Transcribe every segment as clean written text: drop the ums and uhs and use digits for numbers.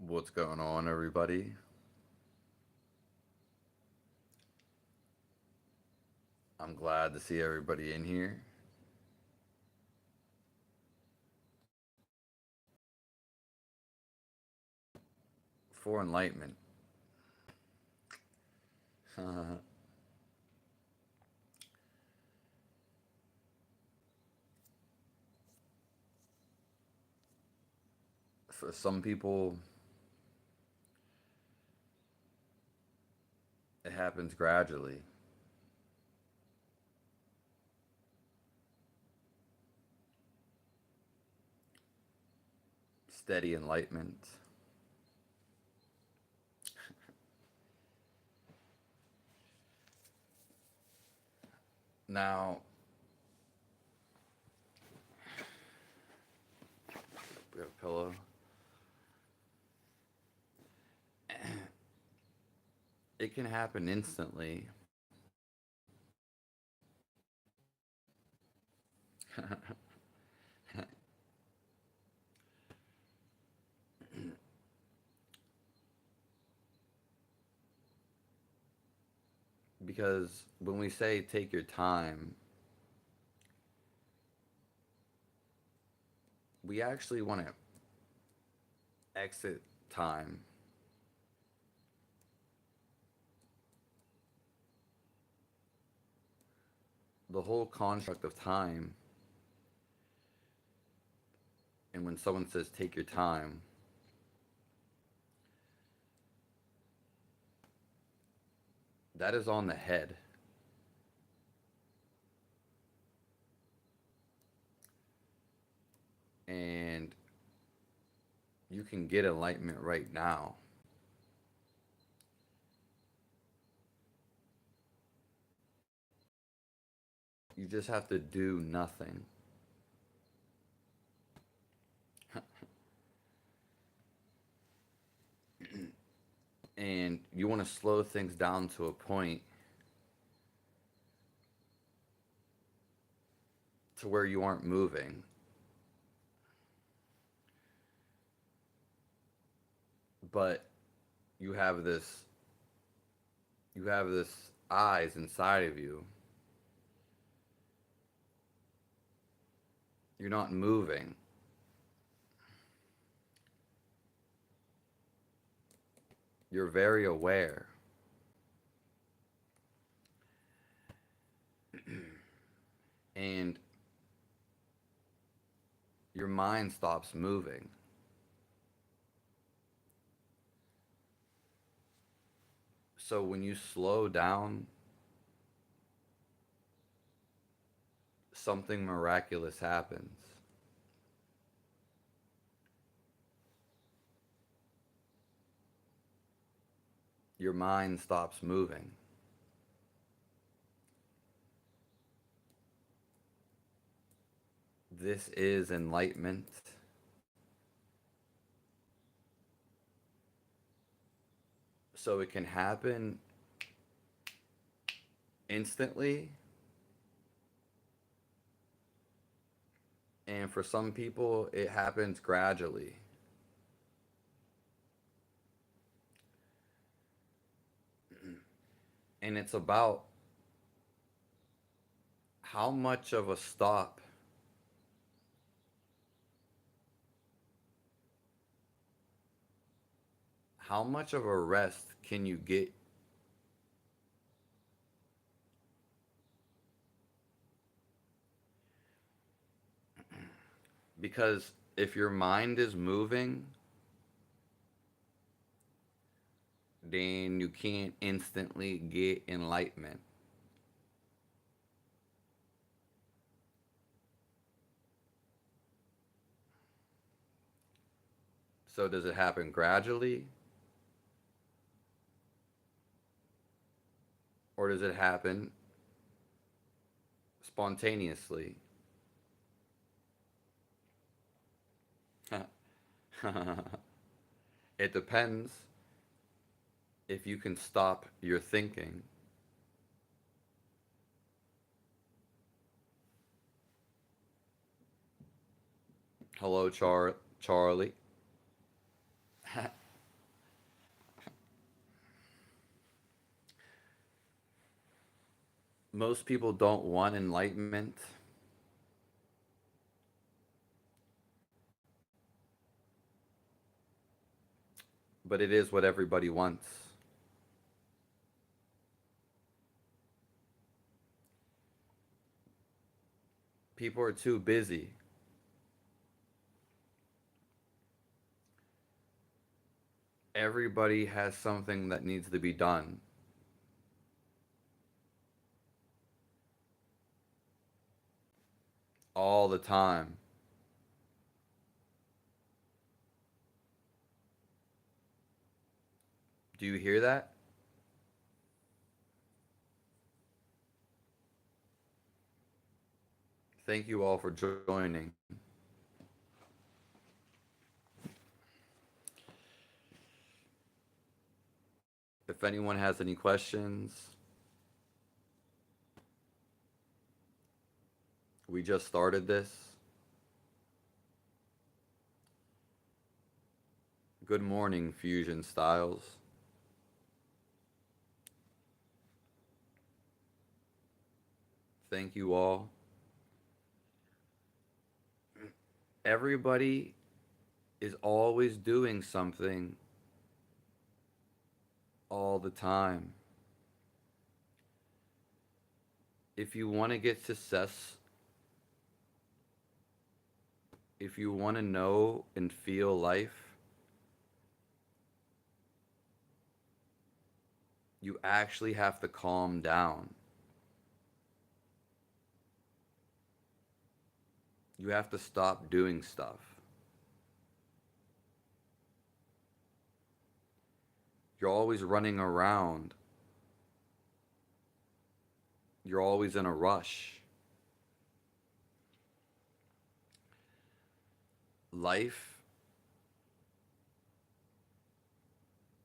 What's going on, everybody? I'm glad to see everybody in here for enlightenment. For some people, it happens gradually. Steady enlightenment. Now, we have a pillow. It can happen instantly. Because when we say take your time, we actually want to exit time. The whole construct of time, and when someone says take your time, that is on the head. And you can get enlightenment right now. You just have to do nothing. And you want to slow things down to a point to where you aren't moving. But you have this you have this eyes inside of you. You're not moving. You're very aware. And your mind stops moving. So when you slow down, something miraculous happens. Your mind stops moving. This is enlightenment. So it can happen instantly. And for some people, it happens gradually. And it's about how much of a stop, how much of a rest can you get? Because if your mind is moving, then you can't instantly get enlightenment. So does it happen gradually, or does it happen spontaneously? It depends if you can stop your thinking. Hello, Charlie. Most people don't want enlightenment, but it is what everybody wants. People are too busy. Everybody has something that needs to be done all the time. Do you hear that? Thank you all for joining. If anyone has any questions, we just started this. Good morning, Fusion Styles. Thank you all. Everybody is always doing something all the time. If you want to get success, if you want to know and feel life, you actually have to calm down. You have to stop doing stuff. You're always running around. You're always in a rush. Life,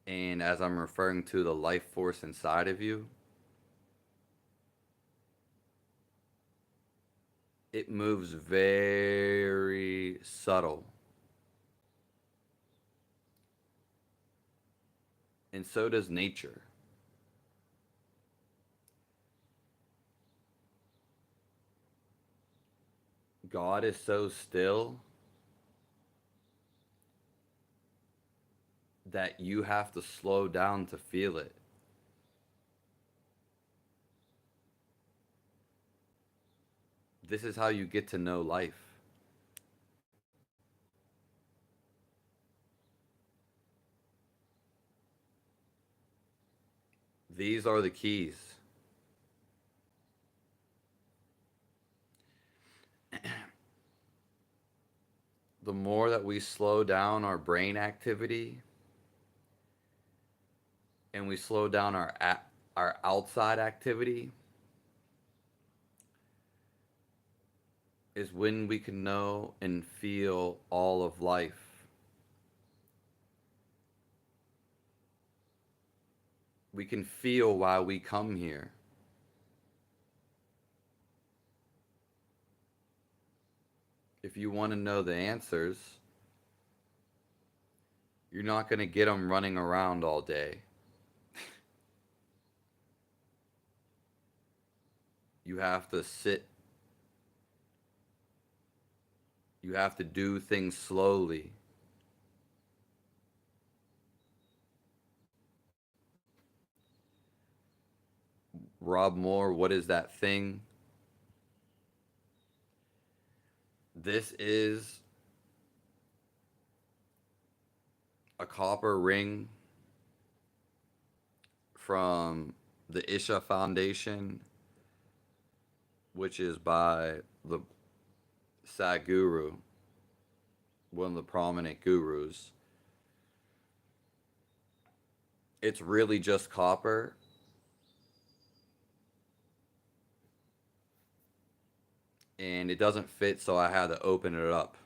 and as I'm referring to the life force inside of you, it moves very subtle. And so does nature. God is so still that you have to slow down to feel it. This is how you get to know life. These are the keys. The more that we slow down our brain activity and we slow down our outside activity is when we can know and feel all of life. We can feel why we come here. If you want to know the answers, you're not going to get them running around all day. You have to sit. You have to do things slowly. Rob Moore, what is that thing? This is a copper ring from the Isha Foundation, which is by the Sadhguru, one of the prominent gurus. It's really just copper, and it doesn't fit, so I had to open it up.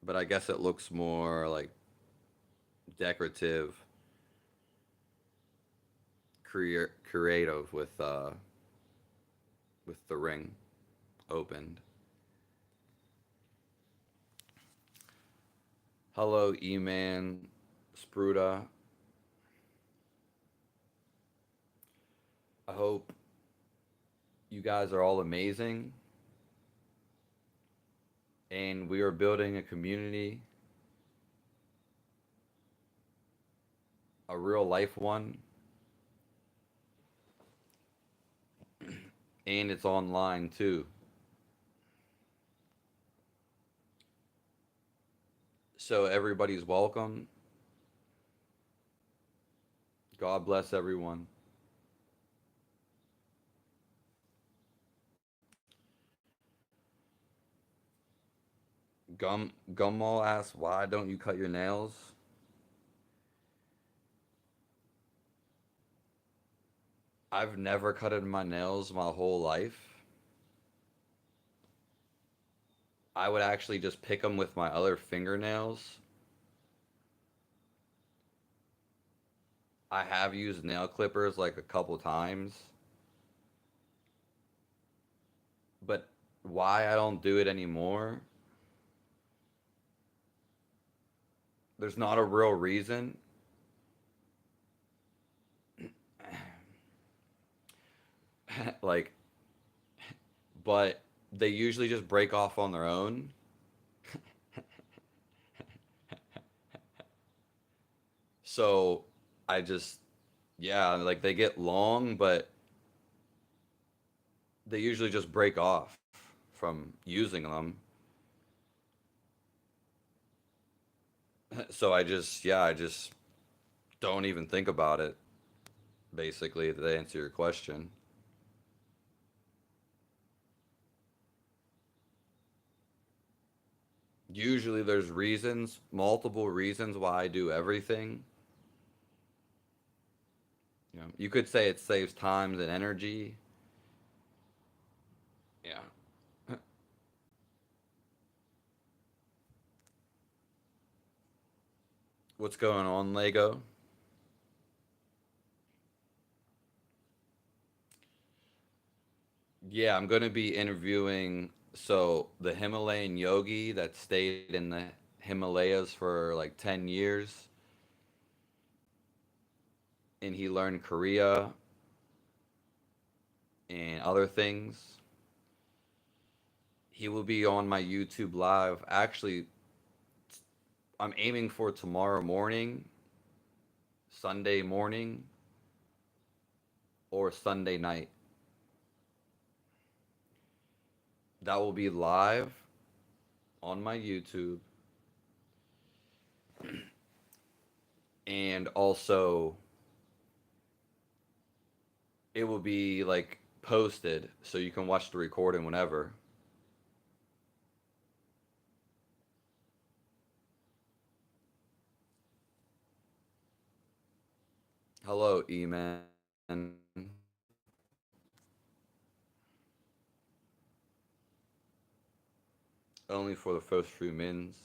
But I guess it looks more like decorative, creative with the ring opened. Hello, E-Man, Spruta. I hope you guys are all amazing and we are building a community, a real life one, and it's online too. So everybody's welcome. God bless everyone. Gumball asks, why don't you cut your nails? I've never cutted my nails my whole life. I would actually just pick them with my other fingernails. I have used nail clippers like a couple times, but why I don't do it anymore, there's not a real reason. Like, but they usually just break off on their own. So I just, yeah, like they get long, but they usually just break off from using them. So I just, yeah, I just don't even think about it, basically, to answer your question. Usually there's reasons, multiple reasons why I do everything. You know, you could say it saves time and energy. Yeah. What's going on, Lego? Yeah, I'm going to be interviewing the Himalayan yogi that stayed in the Himalayas for like 10 years and he learned Korea and other things. He will be on my YouTube live. Actually, I'm aiming for tomorrow morning, Sunday morning, or Sunday night. That will be live on my YouTube, and also it will be like posted so you can watch the recording whenever. Hello, E-Man. Only for the first few minutes.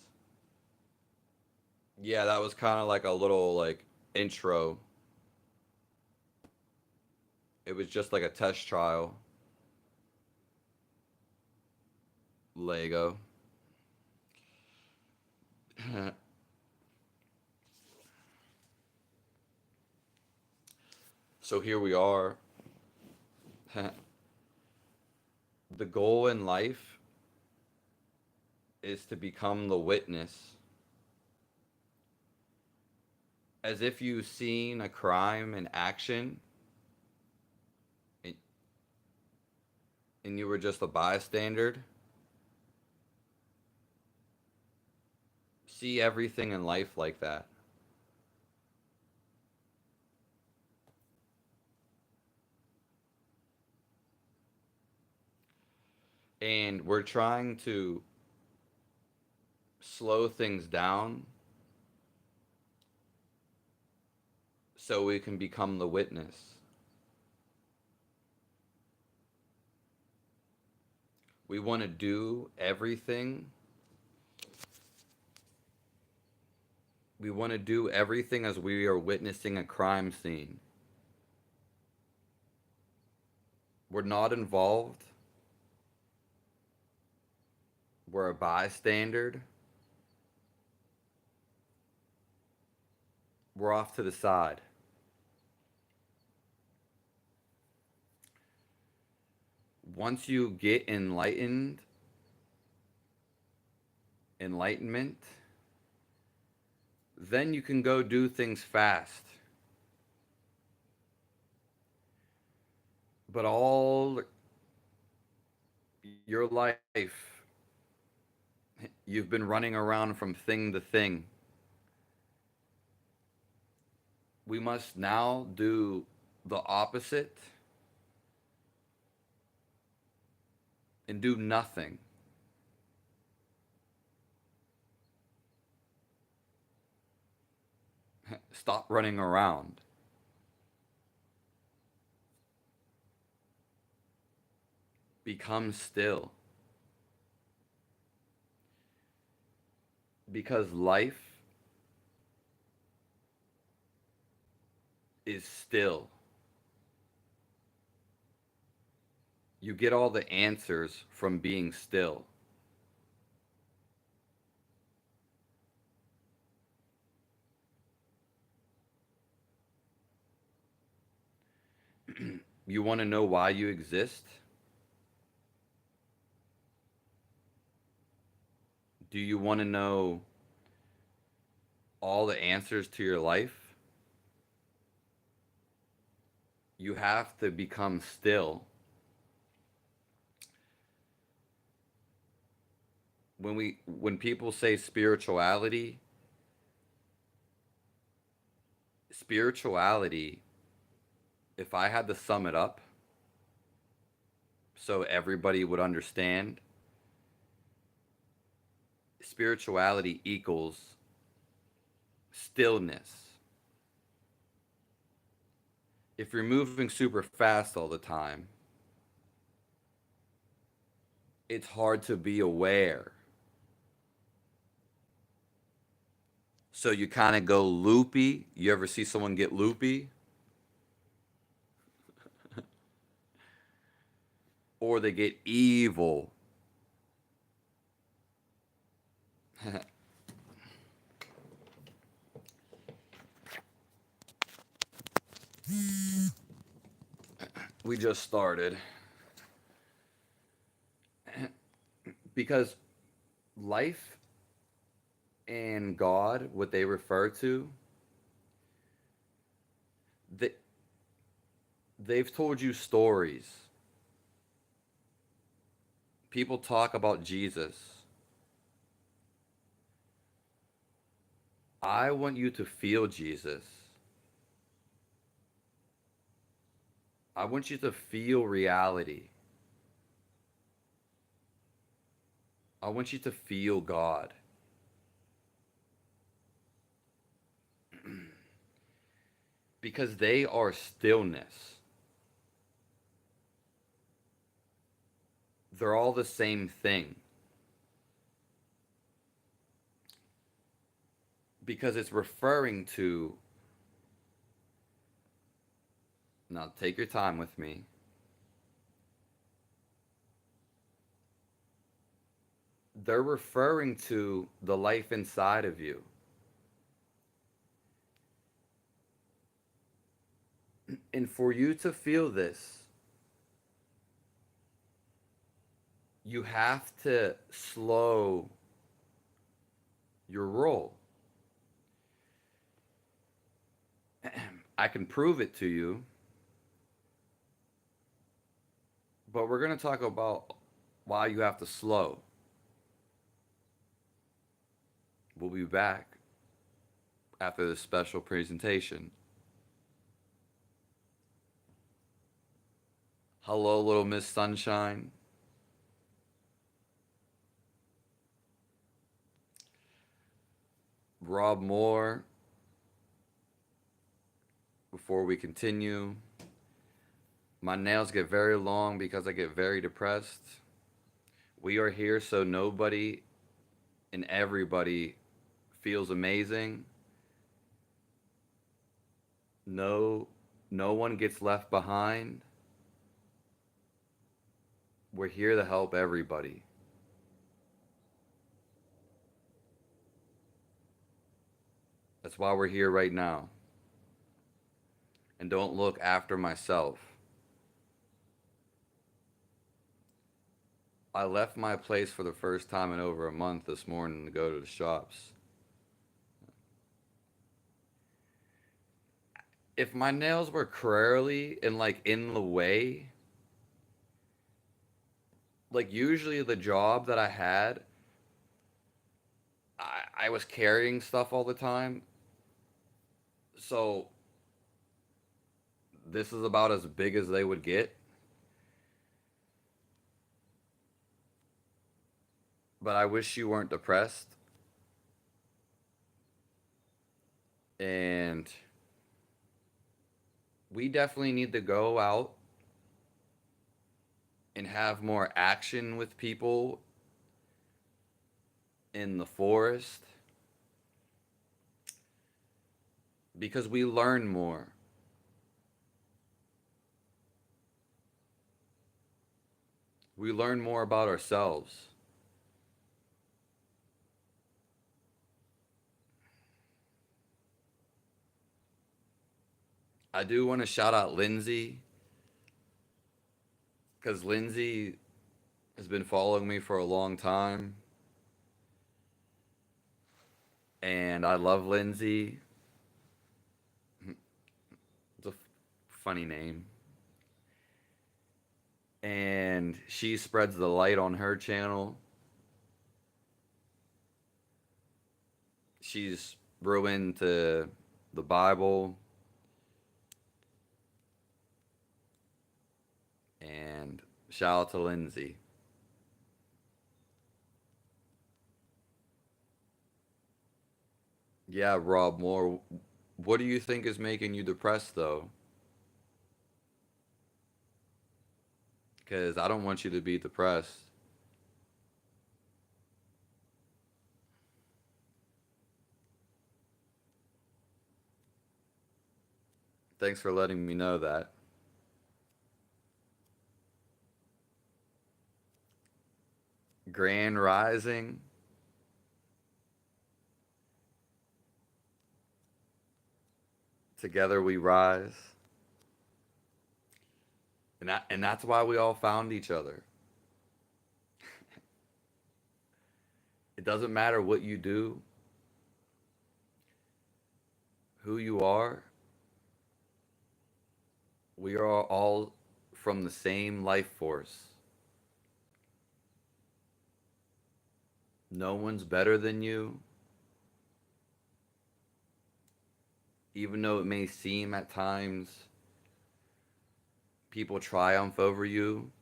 Yeah, that was kind of like a little like intro. It was just like a test trial. Lego. So here we are. The goal in life is to become the witness. As if you've seen a crime in action and, and you were just a bystander. See everything in life like that. And we're trying to slow things down so we can become the witness. We want to do everything. We want to do everything as we are witnessing a crime scene. We're not involved. We're a bystander. We're off to the side. Once you get enlightenment, then you can go do things fast. But all your life, you've been running around from thing to thing. We must now do the opposite and do nothing. Stop running around. Become still. Because life is still. You get all the answers from being still. You want to know why you exist? Do you want to know all the answers to your life? You have to become still. When people say spirituality, if I had to sum it up so everybody would understand, spirituality equals stillness. If you're moving super fast all the time, it's hard to be aware. So you kind of go loopy. You ever see someone get loopy? Or they get evil. We just started. Because life and God, what they refer to, they, they've told you stories. People talk about Jesus. I want you to feel Jesus. I want you to feel reality. I want you to feel God. Because they are stillness. They're all the same thing. Because it's referring to, now take your time with me. They're referring to the life inside of you. And for you to feel this, you have to slow your roll. I can prove it to you, but we're going to talk about why you have to slow. We'll be back after this special presentation. Hello, little Miss Sunshine. Rob Moore. Before we continue, my nails get very long because I get very depressed. We are here so nobody and everybody feels amazing. No one gets left behind. We're here to help everybody. That's why we're here right now. And don't look after myself. I left my place for the first time in over a month this morning to go to the shops. If my nails were curly and like in the way, like usually the job that I had, I was carrying stuff all the time. So this is about as big as they would get. But I wish you weren't depressed. And we definitely need to go out and have more action with people in the forest because we learn more. We learn more about ourselves. I do want to shout out Lindsay because Lindsay has been following me for a long time. And I love Lindsay. It's a funny name. And she spreads the light on her channel. She's real into the Bible. And shout out to Lindsay. Yeah, Rob Moore. What do you think is making you depressed, though? Because I don't want you to be depressed. Thanks for letting me know that. Grand Rising. Together we rise. And that's why we all found each other. It doesn't matter what you do, who you are. We are all from the same life force. No one's better than you, even though it may seem at times people triumph over you.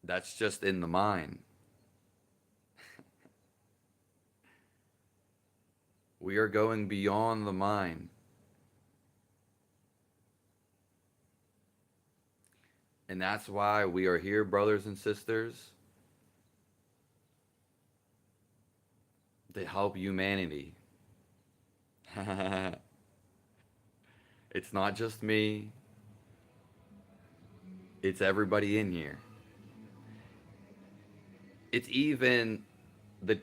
That's just in the mind. We are going beyond the mind. And that's why we are here, brothers and sisters, to help humanity. It's not just me, it's everybody in here. It's even the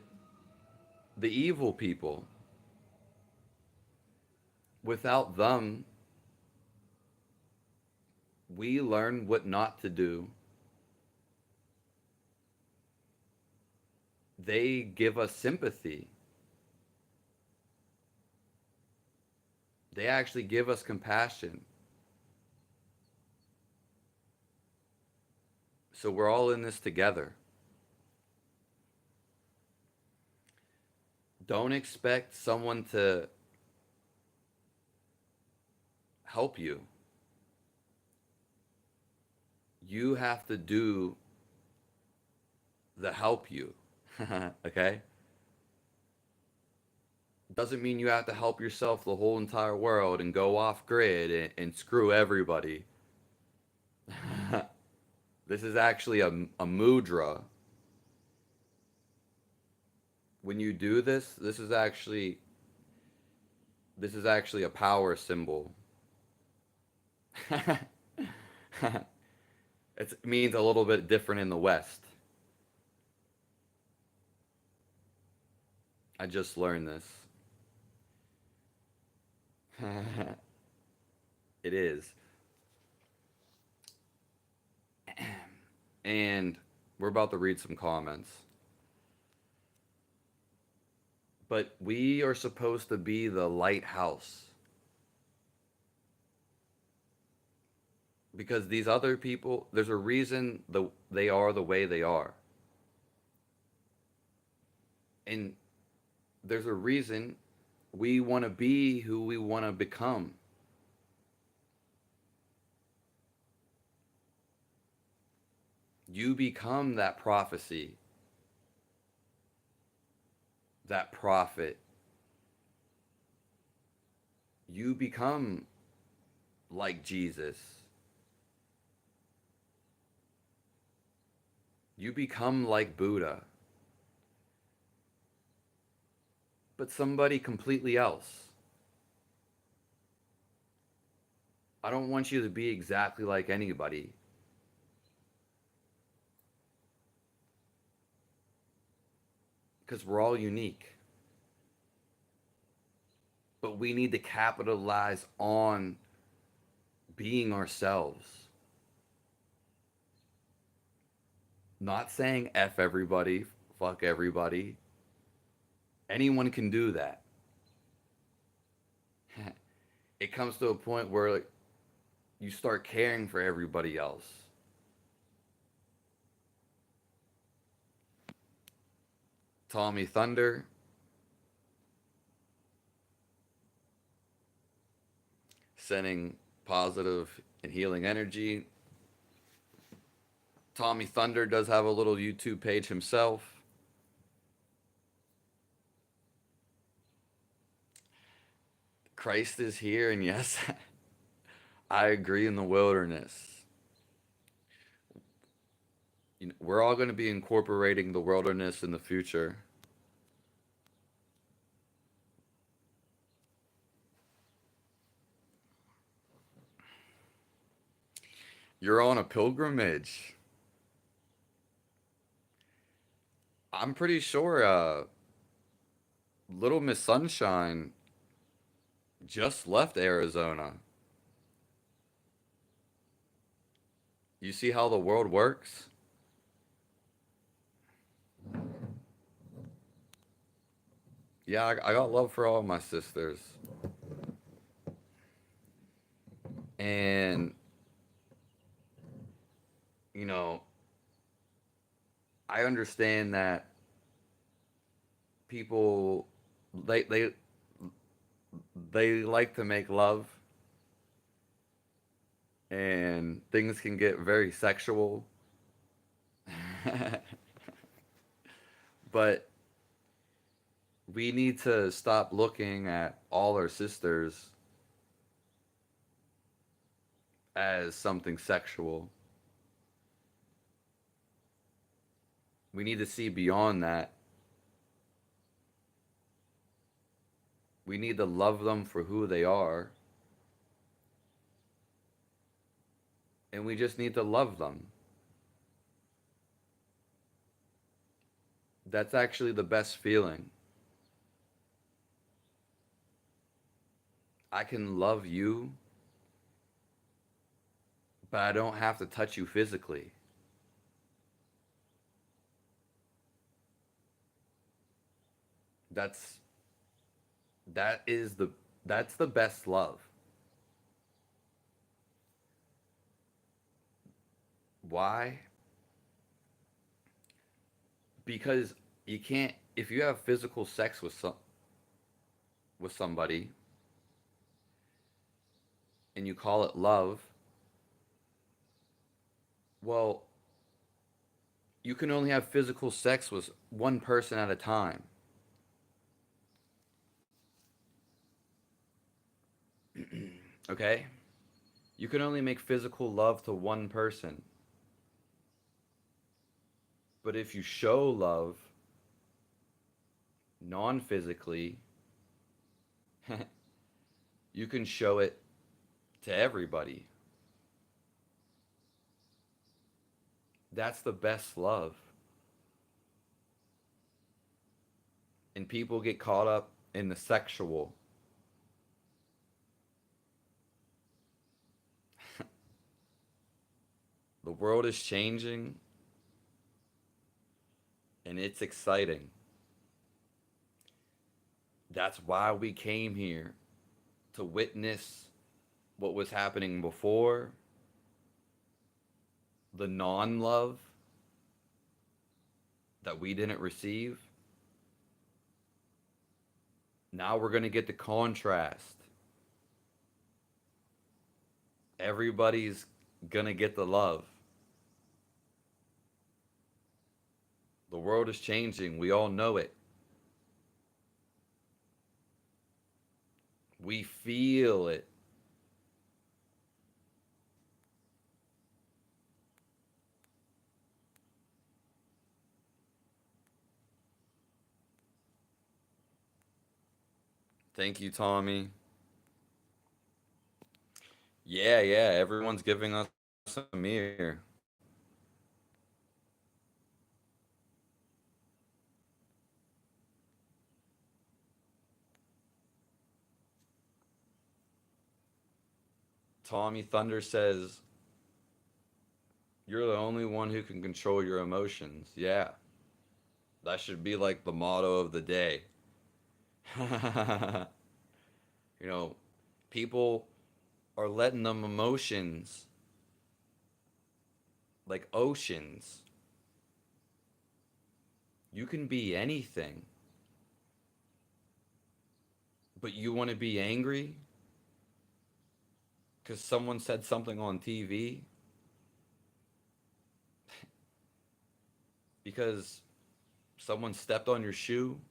the evil people. Without them, we learn what not to do. They give us sympathy. They actually give us compassion. So we're all in this together. Don't expect someone to help you. You have to do the help you. Okay? Doesn't mean you have to help yourself the whole entire world and go off grid and screw everybody. This is actually a mudra. When you do this, this is actually a power symbol. It means a little bit different in the West. I just learned this. It is. And we're about to read some comments. But we are supposed to be the lighthouse because these other people, there's a reason they are the way they are. And there's a reason we want to be who we want to become. You become that prophecy, that prophet. You become like Jesus. You become like Buddha, but somebody completely else. I don't want you to be exactly like anybody because we're all unique. But we need to capitalize on being ourselves. Not saying F everybody, fuck everybody. Anyone can do that. It comes to a point where like, you start caring for everybody else. Tommy Thunder, sending positive and healing energy. Tommy Thunder does have a little YouTube page himself. Christ is here, and yes, I agree in the wilderness. You know, we're all going to be incorporating the wilderness in the future. You're on a pilgrimage. I'm pretty sure Little Miss Sunshine just left Arizona. You see how the world works? Yeah, I got love for all my sisters. And, you know, I understand that people they they they like to make love and things can get very sexual. But we need to stop looking at all our sisters as something sexual. We need to see beyond that. We need to love them for who they are, and we just need to love them. That's actually the best feeling. I can love you, but I don't have to touch you physically. That's that is the that's the best love. Why? Because you can't if you have physical sex with somebody and you call it love, well, you can only have physical sex with one person at a time. Okay? You can only make physical love to one person. But if you show love non physically, you can show it to everybody. That's the best love. And people get caught up in the sexual. The world is changing. and it's exciting. That's why we came here, to witness what was happening before, the non love that we didn't receive. Now we're going to get the contrast. Everybody's going to get the love. The world is changing. We all know it. We feel it. Thank you, Tommy. Yeah, yeah, everyone's giving us a mirror. Tommy Thunder says, "You're the only one who can control your emotions." Yeah, that should be like the motto of the day. You know, people are letting them emotions like oceans. You can be anything, but you want to be angry because someone said something on TV, because someone stepped on your shoe,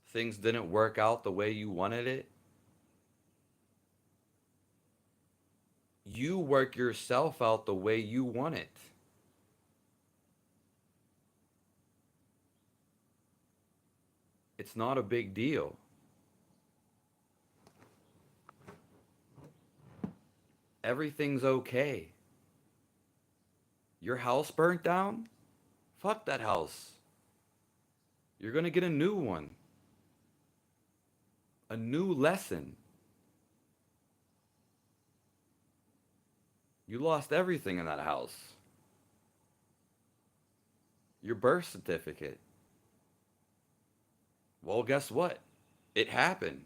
things didn't work out the way you wanted it. You work yourself out the way you want it. It's not a big deal. Everything's okay. Your house burnt down? Fuck that house. You're going to get a new one, a new lesson. You lost everything in that house. Your birth certificate. Well, guess what? It happened.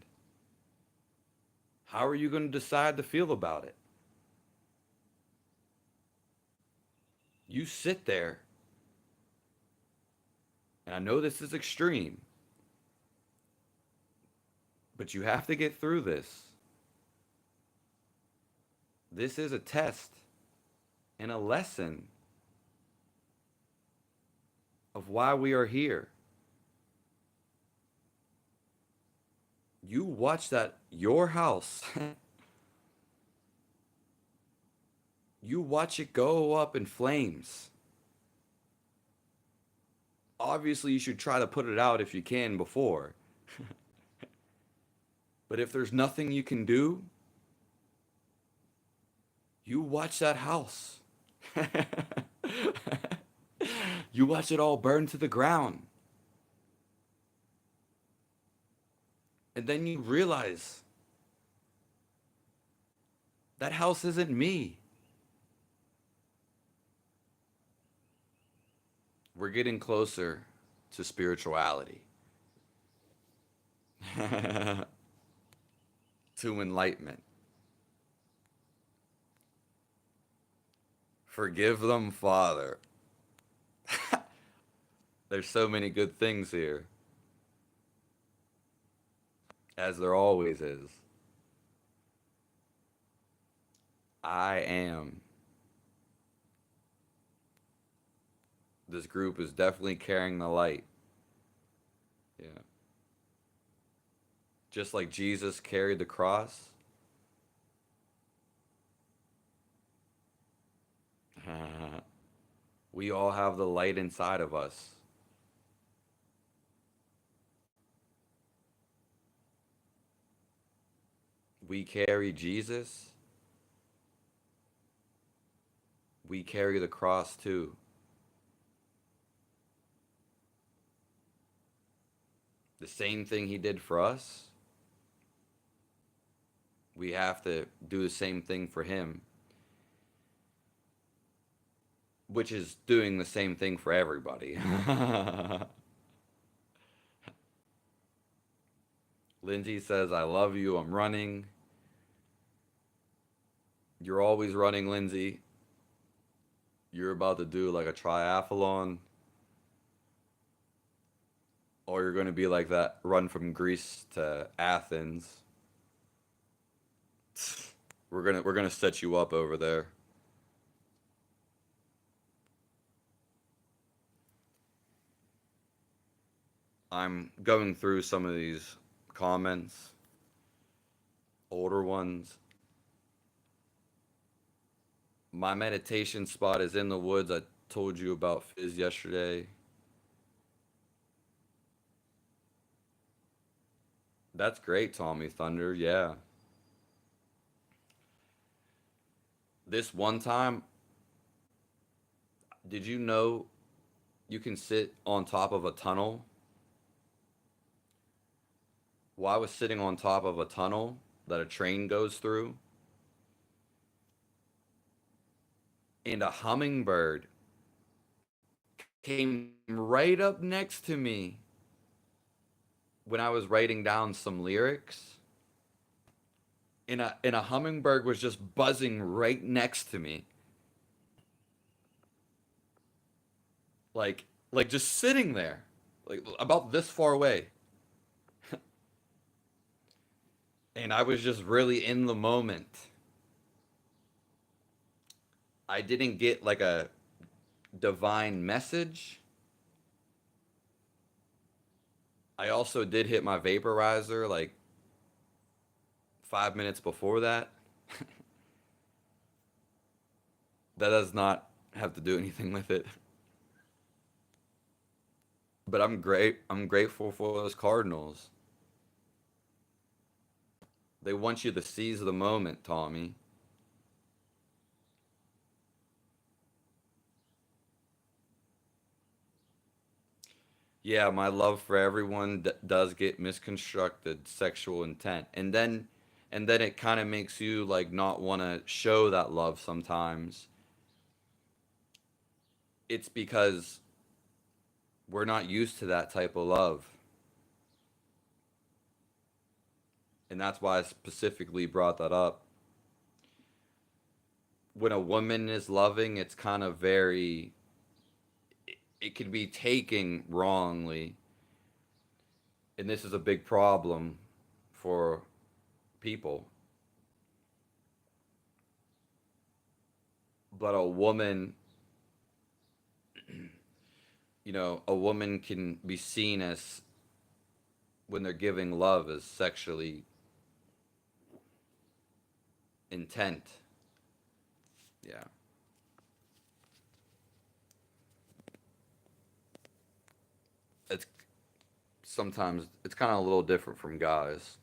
How are you going to decide to feel about it? You sit there, and I know this is extreme, but you have to get through this. This is a test and a lesson of why we are here. You watch that, your house, you watch it go up in flames. Obviously, you should try to put it out if you can before. But if there's nothing you can do, you watch that house. You watch it all burn to the ground. And then you realize that house isn't me. We're getting closer to spirituality, to enlightenment. Forgive them, Father. There's so many good things here, as there always is. I am. This group is definitely carrying the light. Yeah. Just like Jesus carried the cross. We all have the light inside of us. We carry Jesus. We carry the cross too. The same thing he did for us, we have to do the same thing for him. which is doing the same thing for everybody. Lindsay says, I love you. I'm running. You're always running, Lindsay. You're about to do like a triathlon, or you're going to be like that run from Greece to Athens. We're gonna set you up over there. I'm going through some of these comments, older ones. My meditation spot is in the woods. I told you about Fizz yesterday. That's great, Tommy Thunder. Yeah. This one time, did you know you can sit on top of a tunnel? Well, I was sitting on top of a tunnel that a train goes through, and a hummingbird came right up next to me when I was writing down some lyrics. And a hummingbird was just buzzing right next to me. Like just sitting there. Like about this far away. And I was just really in the moment. I didn't get like a divine message. I also did hit my vaporizer like 5 minutes before that. That does not have to do anything with it. But I'm great. I'm grateful for those Cardinals. They want you to seize the moment, Tommy. Yeah, my love for everyone does get misconstructed sexual intent. And then it kind of makes you like not want to show that love sometimes. It's because we're not used to that type of love. And that's why I specifically brought that up. When a woman is loving, it's kind of very it can be taken wrongly. And this is a big problem for people. But a woman, a woman can be seen as when they're giving love as sexually intent. Yeah. It's sometimes it's kind of a little different from guys.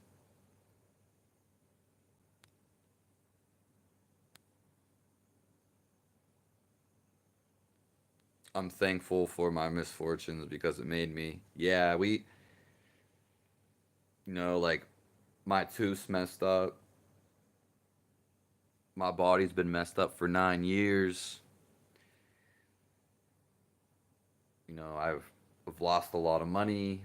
I'm thankful for my misfortunes because it made me. Yeah, like my tooth's messed up. My body's been messed up for 9 years. I've lost a lot of money.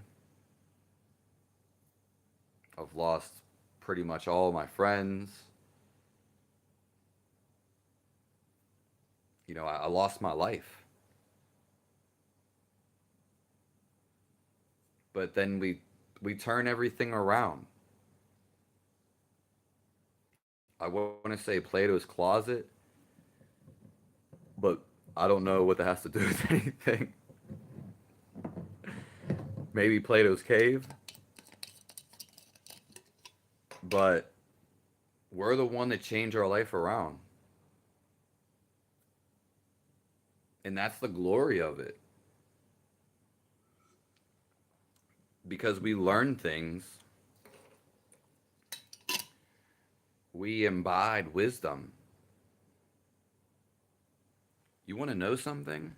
I've lost pretty much all my friends. I lost my life. But then we turn everything around. I want to say Plato's closet, but I don't know what that has to do with anything. Maybe Plato's cave, but we're the one that change our life around. And that's the glory of it. Because we learn things, we imbibe wisdom. You want to know something?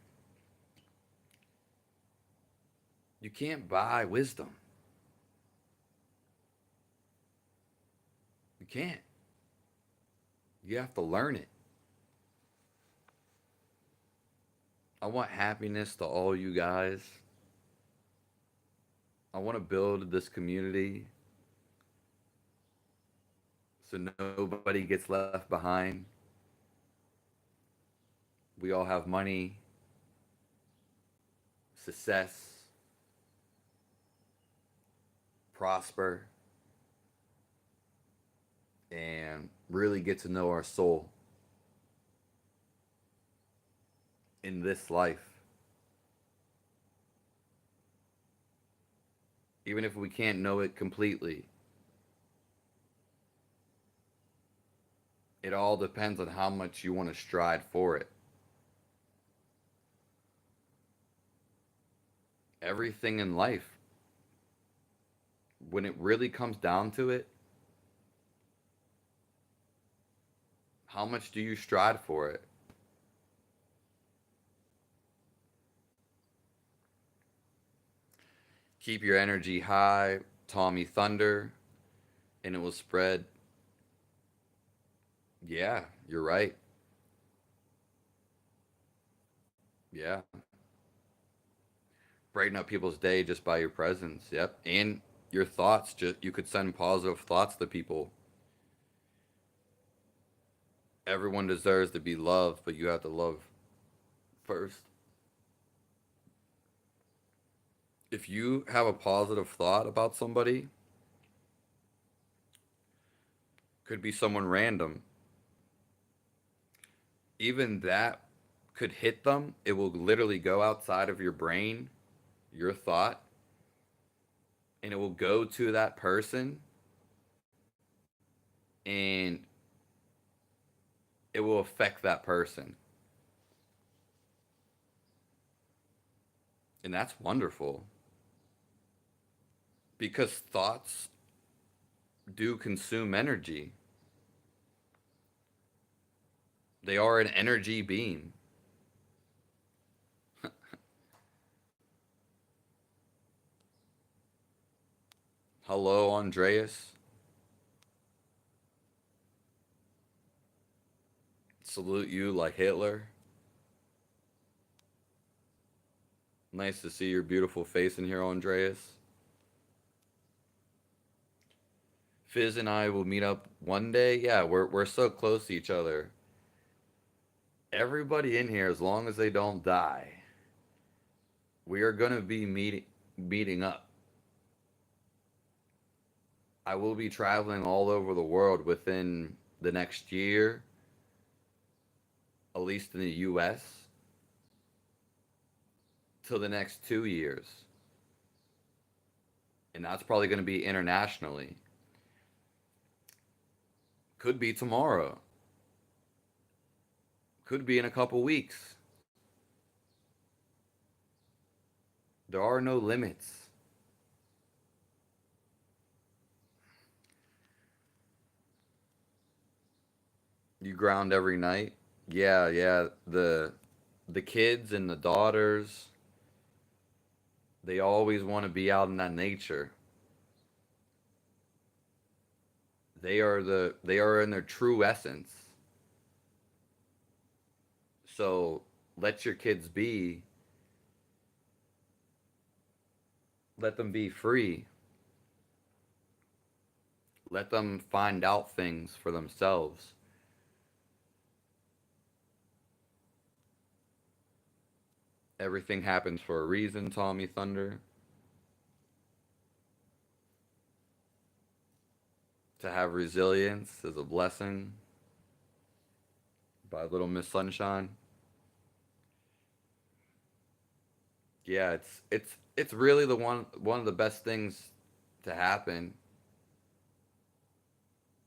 You can't buy wisdom. You can't. You have to learn it. I want happiness to all you guys. I want to build this community so nobody gets left behind. We all have money, success, prosper, and really get to know our soul in this life. Even if we can't know it completely, it all depends on how much you want to stride for it. Everything in life, when it really comes down to it, how much do you stride for it? Keep your energy high, Tommy Thunder, and it will spread. Yeah, you're right. Yeah. Brighten up people's day just by your presence. Yep. And your thoughts, just you could send positive thoughts to people. Everyone deserves to be loved, but you have to love first. If you have a positive thought about somebody, could be someone random, even that could hit them. It will literally go outside of your brain, your thought, and it will go to that person and it will affect that person. And that's wonderful because thoughts do consume energy. They are an energy beam. Hello, Andreas. Salute you like Hitler. Nice to see your beautiful face in here, Andreas. Fizz and I will meet up one day. Yeah, we're so close to each other. Everybody in here, as long as they don't die, we are gonna be meeting up. I will be traveling all over the world within the next year, at least in the US, till the next 2 years. And that's probably going to be internationally. Could be tomorrow. Could be in a couple weeks. There are no limits. You ground every night. Yeah, yeah. The kids and the daughters, they always want to be out in that nature. They are in their true essence. So let your kids be. Let them be free. Let them find out things for themselves. Everything happens for a reason, Tommy Thunder. To have resilience is a blessing by Little Miss Sunshine. Yeah, it's really the one of the best things to happen.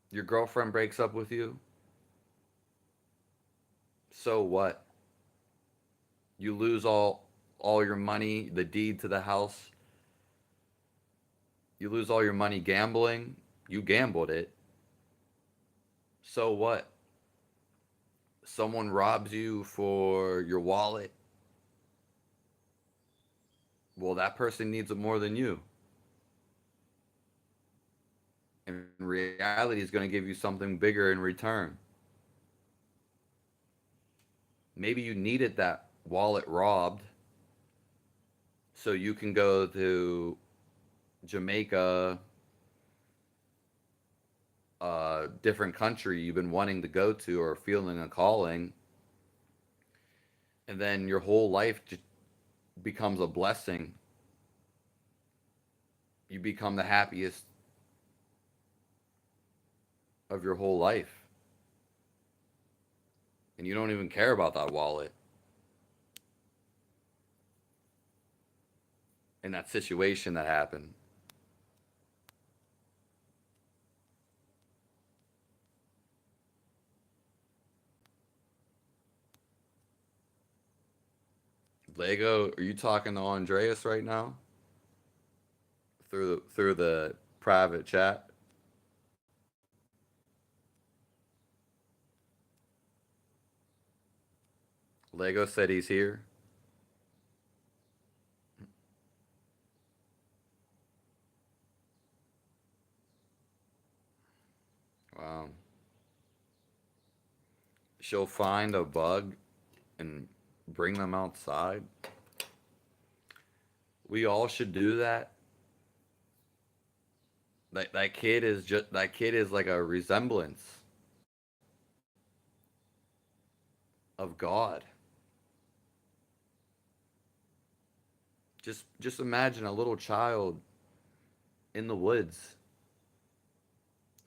Your girlfriend breaks up with you. So what? You lose all your money, the deed to the house. You lose all your money gambling. You gambled it. So what? Someone robs you for your wallet. Well, that person needs it more than you. And reality is going to give you something bigger in return. Maybe you needed that. wallet robbed so you can go to Jamaica, a different country you've been wanting to go to or feeling a calling, and then your whole life just becomes a blessing. You become the happiest of your whole life, and you don't even care about that wallet in that situation that happened. Lego, are you talking to Andreas right now through the private chat? Lego said he's here. Wow. She'll find a bug and bring them outside. We all should do that. That kid is like a resemblance of God. Just imagine a little child in the woods,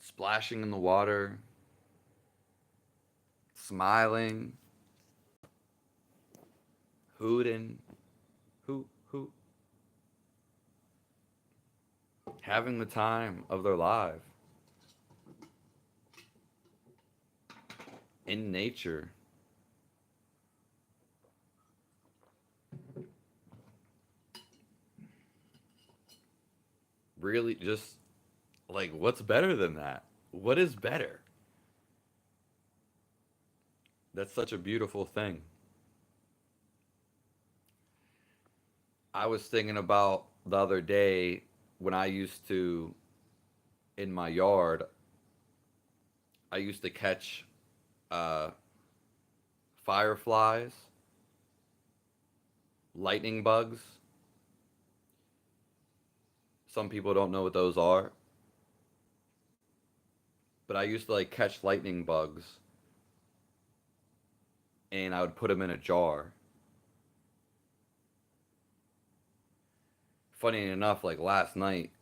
splashing in the water, smiling, hooting, hoot, having the time of their life in nature. Really, just like, what's better than that? What is better? That's such a beautiful thing. I was thinking about the other day when I used to, in my yard, I used to catch uh, fireflies, lightning bugs. Some people don't know what those are, but I used to like catch lightning bugs and I would put them in a jar. Funny enough, like last night,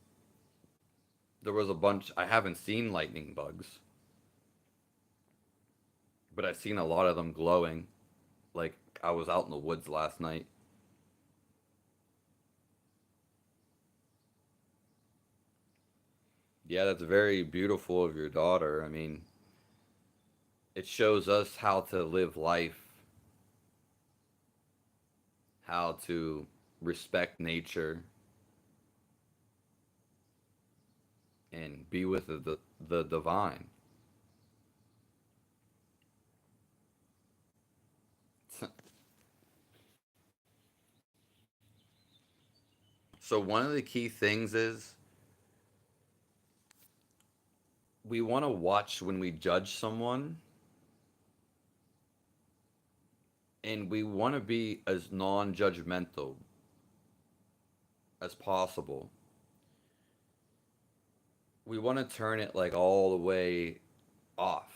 there was a bunch. I haven't seen lightning bugs, but I've seen a lot of them glowing. Like I was out in the woods last night. Yeah, that's very beautiful of your daughter. I mean, it shows us how to live life, how to respect nature, and be with the divine. So, one of the key things is we want to watch when we judge someone, and we want to be as non judgmental as possible. We want to turn it like all the way off.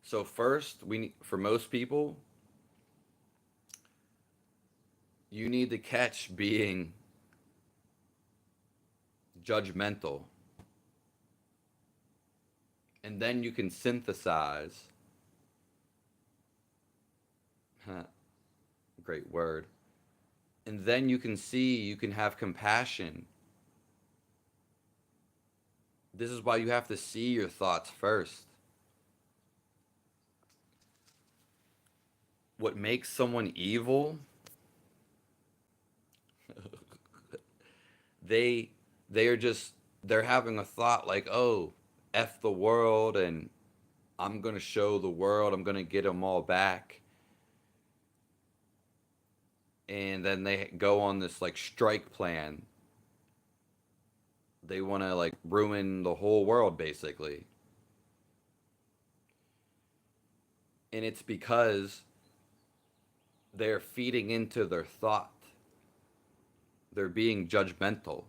So, first, for most people, you need to catch being judgmental, and then you can synthesize. Great word. And then you can see, you can have compassion. This is why you have to see your thoughts first. What makes someone evil, they they are just they're having a thought like, "Oh, F the world and I'm going to show the world, I'm going to get them all back." And then they go on this like strike plan. They want to like ruin the whole world basically. And it's because they're feeding into their thought. They're being judgmental.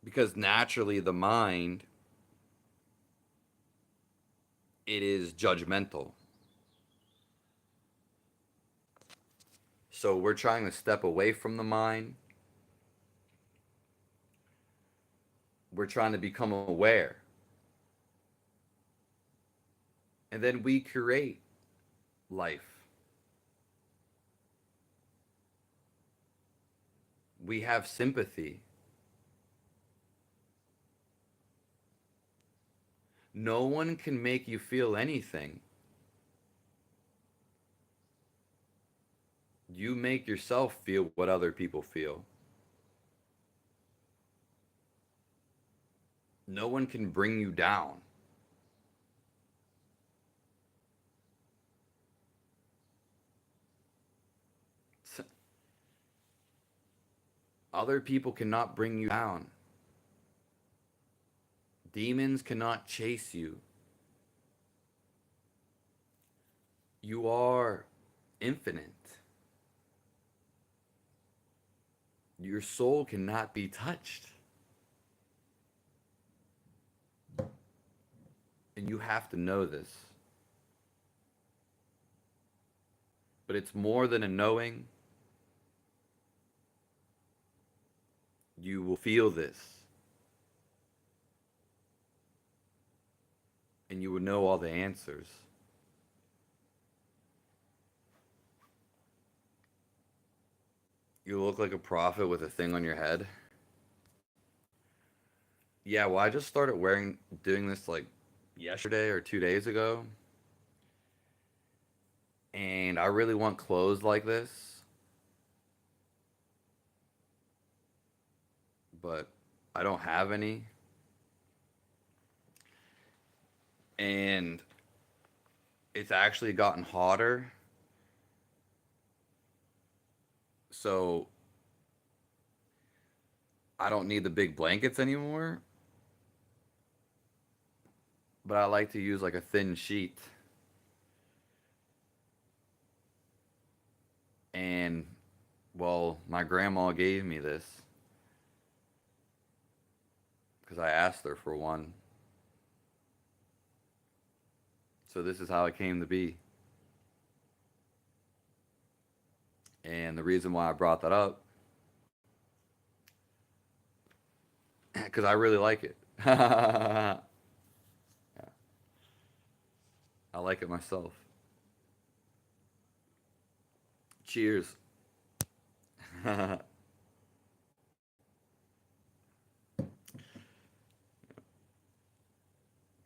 Because naturally, the mind, it is judgmental. So we're trying to step away from the mind. We're trying to become aware. And then we create life. We have sympathy. No one can make you feel anything. You make yourself feel what other people feel. No one can bring you down. Other people cannot bring you down. Demons cannot chase you. You are infinite. Your soul cannot be touched. And you have to know this. But it's more than a knowing. You will feel this. And you will know all the answers. You look like a prophet with a thing on your head. Yeah, well, I just started doing this like yesterday or 2 days ago. And I really want clothes like this, but I don't have any. And it's actually gotten hotter. So I don't need the big blankets anymore, but I like to use like a thin sheet. And well, my grandma gave me this because I asked her for one. So this is how it came to be. And the reason why I brought that up, because I really like it. I like it myself. Cheers.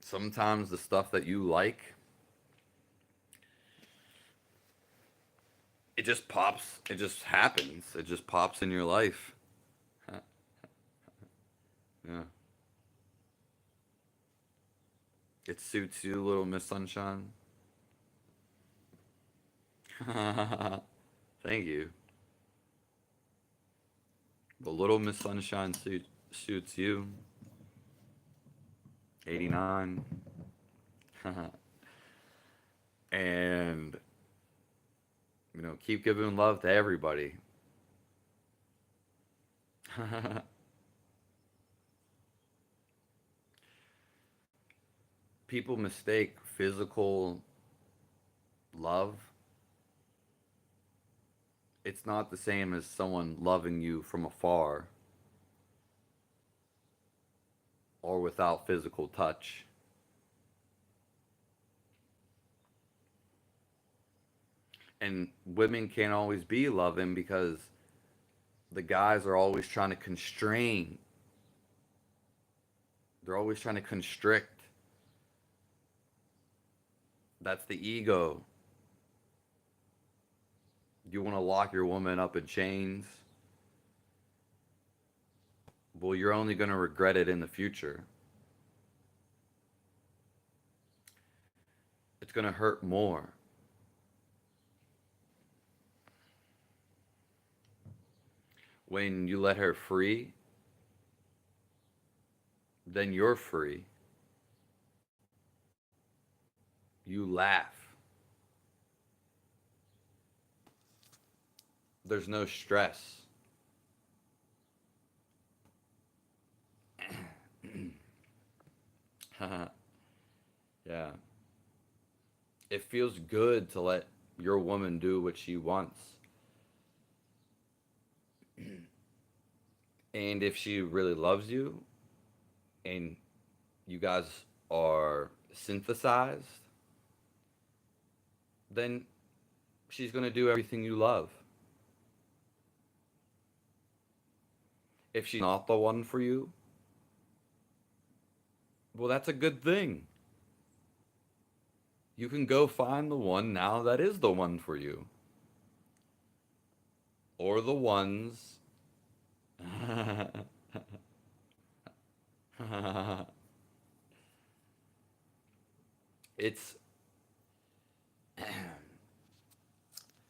Sometimes the stuff that you like, it just pops, it just happens. It just pops in your life. Yeah. It suits you, little Miss Sunshine. Thank you. The little Miss Sunshine suits you. 89. And, keep giving love to everybody. People mistake physical love. It's not the same as someone loving you from afar or without physical touch. And women can't always be loving because the guys are always trying to constrain. They're always trying to constrict. That's the ego. You want to lock your woman up in chains? Well, you're only going to regret it in the future. It's going to hurt more. When you let her free, then you're free. You laugh. There's no stress. Yeah. It feels good to let your woman do what she wants. And if she really loves you and you guys are synthesized, then she's going to do everything you love. If she's not the one for you, well, that's a good thing. You can go find the one now that is the one for you. Or the ones. It's,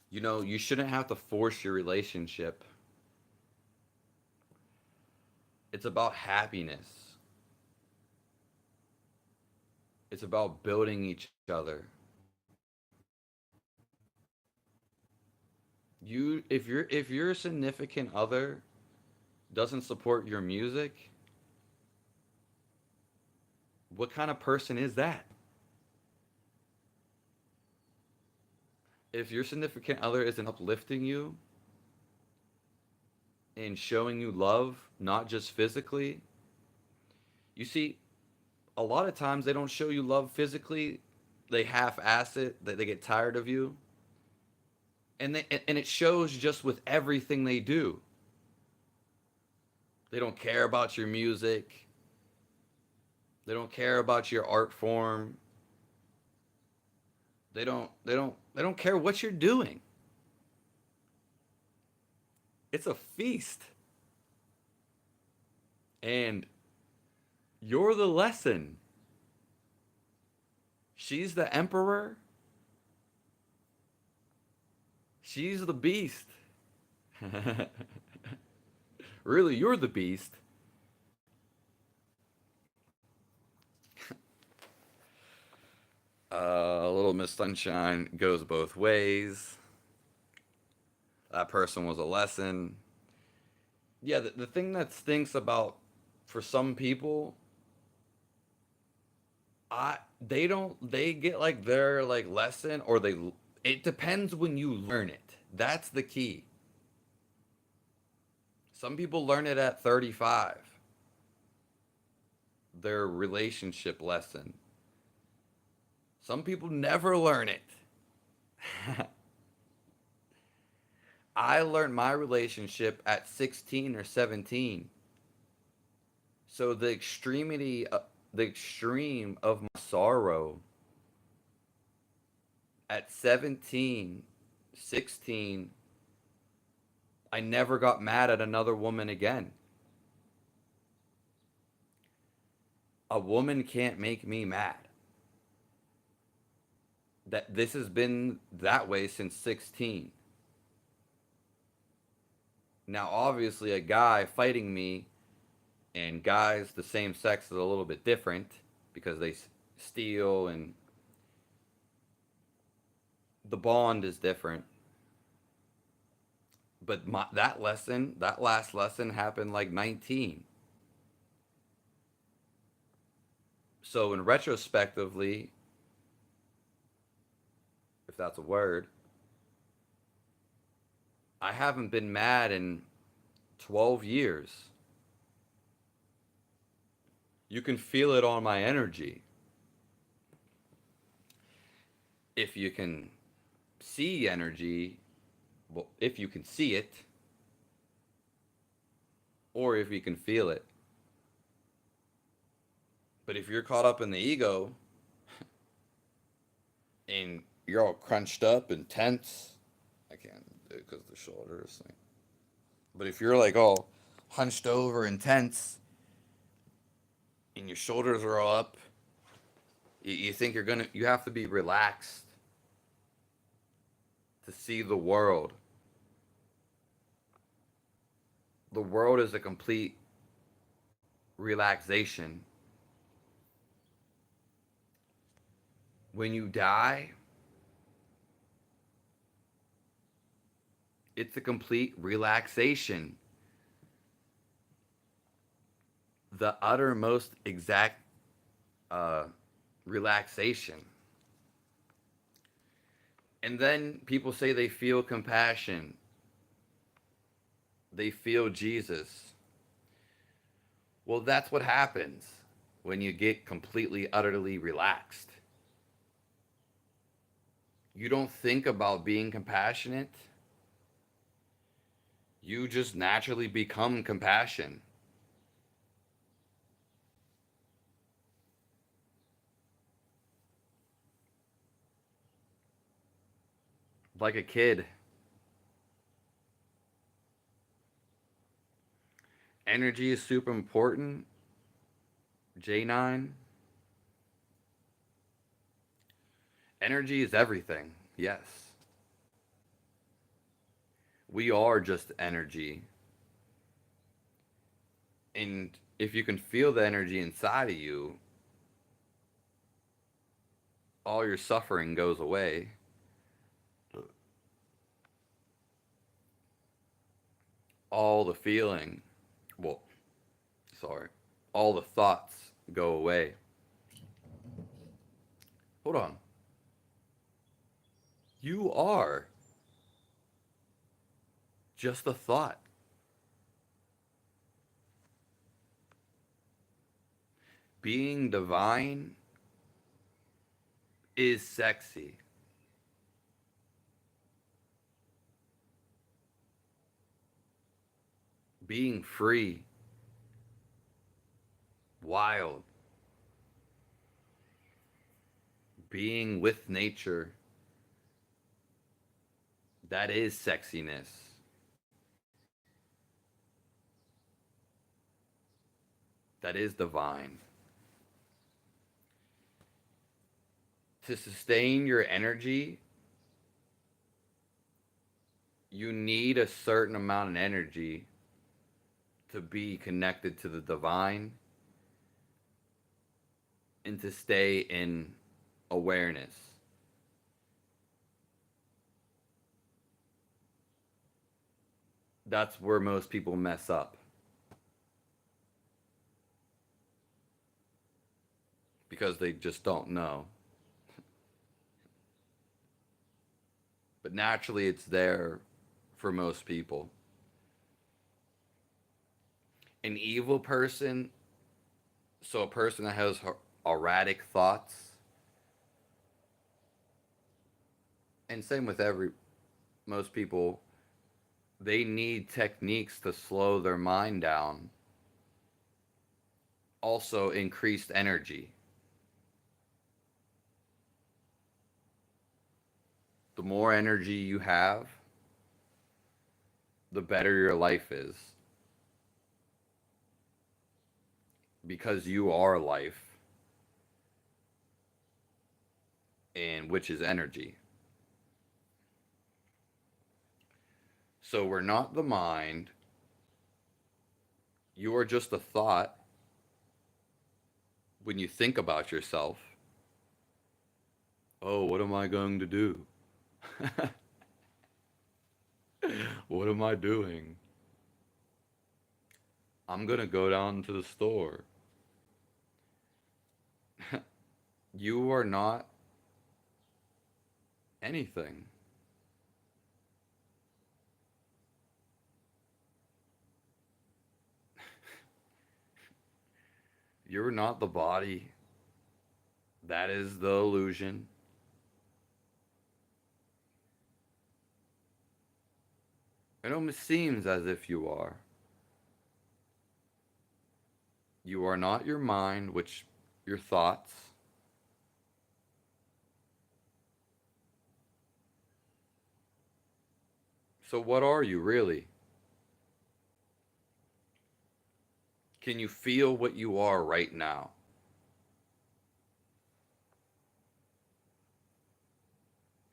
you shouldn't have to force your relationship. It's about happiness. It's about building each other. If your significant other doesn't support your music, what kind of person is that? If your significant other isn't uplifting you and showing you love, not just physically, you see, a lot of times they don't show you love physically. They half-ass it. They get tired of you, and it shows just with everything they do. They don't care about your music. They don't care about your art form. They don't care what you're doing. It's a feast. And you're the lesson. She's the emperor. She's the beast. Really, you're the beast. Little Miss Sunshine goes both ways. That person was a lesson. Yeah, the thing that stinks about, for some people, they get like their like lesson, or it depends when you learn it. That's the key. Some people learn it at 35, their relationship lesson. Some people never learn it. I learned my relationship at 16 or 17. So the extreme of my sorrow at 17, 16, I never got mad at another woman again. A woman can't make me mad. That this has been that way since 16. Now, obviously, a guy fighting me, and guys the same sex is a little bit different because they steal, and the bond is different. But that last lesson happened like 19. So, in retrospectively, if that's a word, I haven't been mad in 12 years. You can feel it on my energy. If you can see energy, well, if you can see it, or if you can feel it. But if you're caught up in the ego and you're all crunched up and tense, I can't do it because the shoulders thing. But if you're like all hunched over and tense and your shoulders are all up, you think you have to be relaxed to see the world. The world is a complete relaxation. When you die, it's a complete relaxation. The uttermost exact uh, relaxation. And then people say they feel compassion, they feel Jesus. Well, that's what happens when you get completely, utterly relaxed. You don't think about being compassionate, you just naturally become compassion. Like a kid, energy is super important. J9, energy is everything. Yes. We are just energy. And if you can feel the energy inside of you, all your suffering goes away. All the feeling, well, sorry, all the thoughts go away. Hold on. You are just a thought. Being divine is sexy. Being free, wild, being with nature, that is sexiness. That is divine. To sustain your energy, you need a certain amount of energy to be connected to the divine and to stay in awareness. That's where most people mess up because they just don't know. But naturally, it's there for most people. An evil person, so a person that has erratic thoughts, and same with every most people, they need techniques to slow their mind down. Also, increased energy. The more energy you have, the better your life is because you are life, and which is energy. So we're not the mind. You are just a thought when you think about yourself. Oh, what am I going to do? What am I doing? I'm going to go down to the store. You are not anything. You're not the body. That is the illusion. It almost seems as if you are. You are not your mind, which your thoughts. So, what are you really? Can you feel what you are right now?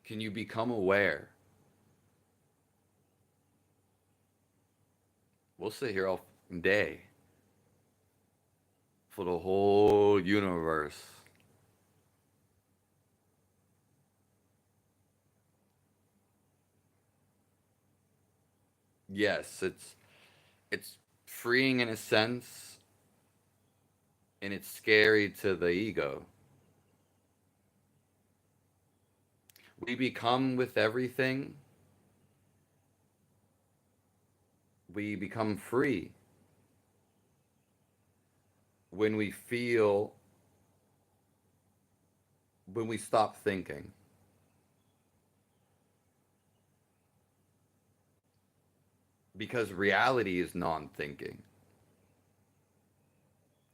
Can you become aware? We'll sit here all day for the whole universe. Yes, it's freeing in a sense, and it's scary to the ego. We become with everything, we become free when we feel, when we stop thinking. Because reality is non thinking.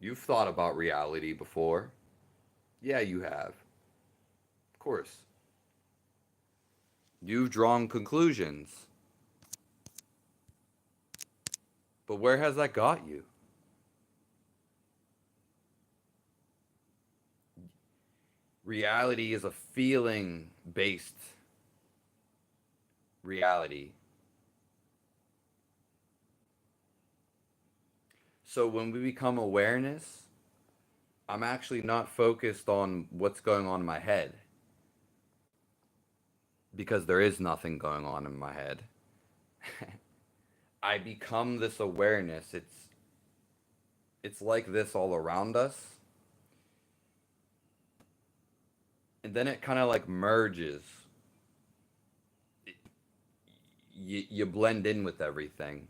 You've thought about reality before. Yeah, you have. Of course. You've drawn conclusions. But where has that got you? Reality is a feeling based reality. So when we become awareness, I'm actually not focused on what's going on in my head because there is nothing going on in my head. I become this awareness. It's like this all around us. And then it kind of like merges. You blend in with everything.